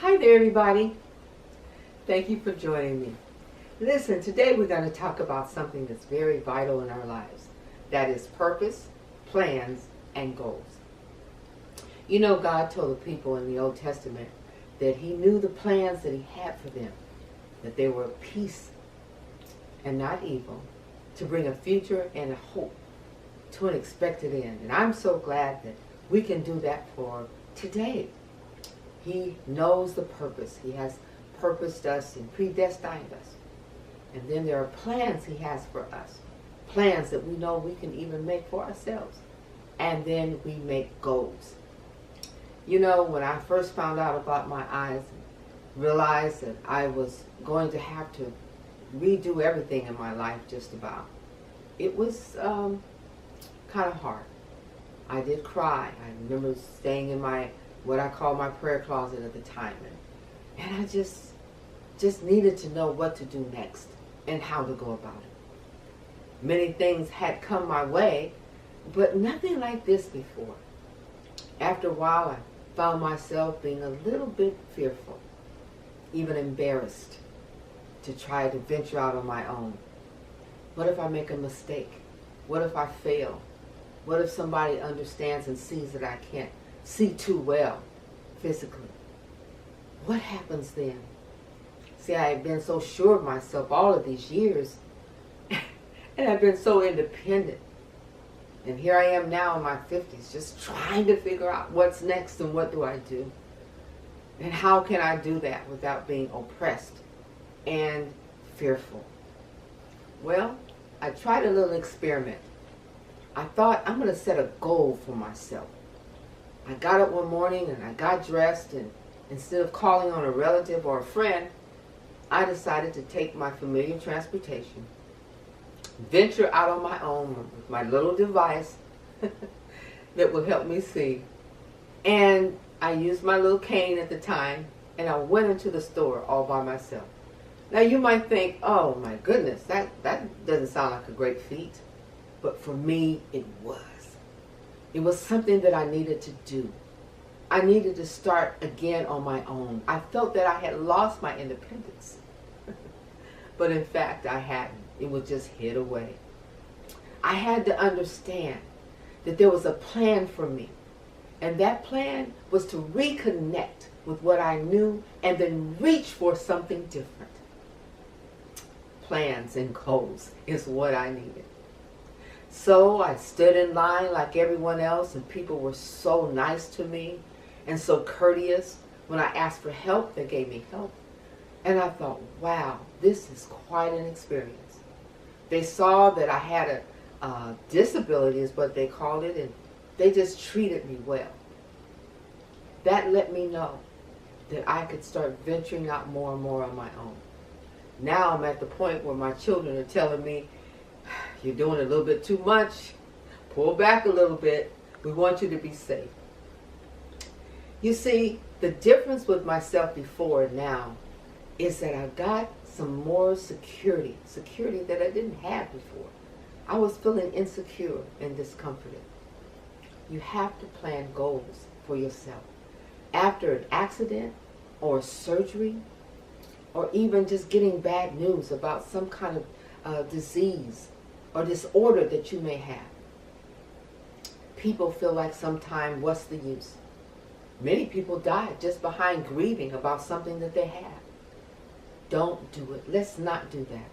Hi there, everybody. Thank you for joining me. Listen, today we're going to talk about something that's very vital in our lives. That is purpose, plans, and goals. You know, God told the people in the Old Testament that He knew the plans that He had for them, that they were peace and not evil, to bring a future and a hope to an expected end. And I'm so glad that we can do that for today. He knows the purpose. He has purposed us and predestined us. And then there are plans He has for us. Plans that we know we can even make for ourselves. And then we make goals. You know, when I first found out about my eyes and realized that I was going to have to redo everything in my life just about, it was kind of hard. I did cry. I remember staying in what I call my prayer closet at the time. And I just needed to know what to do next and how to go about it. Many things had come my way, but nothing like this before. After a while, I found myself being a little bit fearful, even embarrassed to try to venture out on my own. What if I make a mistake? What if I fail? What if somebody understands and sees that I can't see too well physically? What happens then? See, I had been so sure of myself all of these years, and I've been so independent. And here I am now in my 50s, just trying to figure out what's next and what do I do? And how can I do that without being oppressed and fearful? Well, I tried a little experiment. I thought, I'm going to set a goal for myself. I got up one morning and I got dressed, and instead of calling on a relative or a friend, I decided to take my familiar transportation, venture out on my own with my little device that would help me see. And I used my little cane at the time, and I went into the store all by myself. Now you might think, oh my goodness, that doesn't sound like a great feat. But for me, it was. It was something that I needed to do. I needed to start again on my own. I felt that I had lost my independence. But in fact, I hadn't. It was just hid away. I had to understand that there was a plan for me. And that plan was to reconnect with what I knew and then reach for something different. Plans and goals is what I needed. So I stood in line like everyone else, and people were so nice to me and so courteous. When I asked for help, they gave me help. And I thought, wow, this is quite an experience. They saw that I had a disability, is what they called it, and they just treated me well. That let me know that I could start venturing out more and more on my own. Now I'm at the point where my children are telling me, you're doing a little bit too much. Pull back a little bit. We want you to be safe. You see, the difference with myself before and now is that I got some more security that I didn't have before. I was feeling insecure and discomforted. You have to plan goals for yourself. After an accident or surgery, or even just getting bad news about some kind of disease or disorder that you may have, people feel like sometimes, what's the use? Many people die just behind grieving about something that they have. Don't do it. Let's not do that.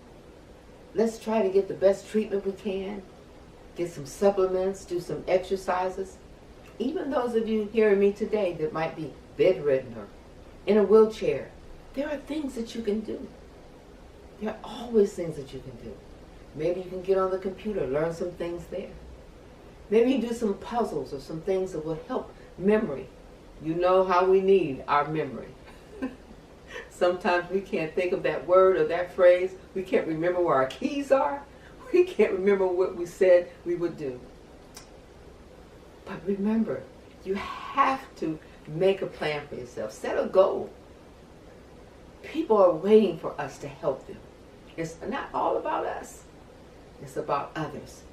Let's try to get the best treatment we can, get some supplements, do some exercises. Even those of you hearing me today that might be bedridden or in a wheelchair, there are things that you can do. There are always things that you can do. Maybe you can get on the computer, learn some things there. Maybe you do some puzzles or some things that will help memory. You know how we need our memory. Sometimes we can't think of that word or that phrase. We can't remember where our keys are. We can't remember what we said we would do. But remember, you have to make a plan for yourself. Set a goal. People are waiting for us to help them. It's not all about us. It's about others.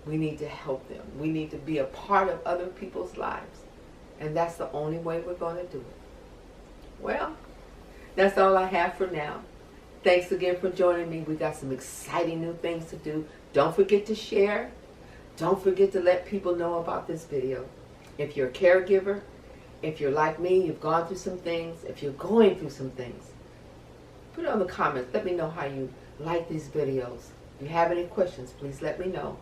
We need to help them. We need to be a part of other people's lives. And that's the only way we're going to do it. Well, that's all I have for now. Thanks again for joining me. We got some exciting new things to do. Don't forget to share. Don't forget to let people know about this video. If you're a caregiver, if you're like me, you've gone through some things, if you're going through some things, put it on the comments. Let me know how you like these videos. If you have any questions, please let me know.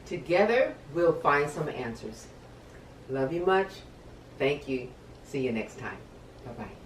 Together, we'll find some answers. Love you much. Thank you. See you next time. Bye-bye.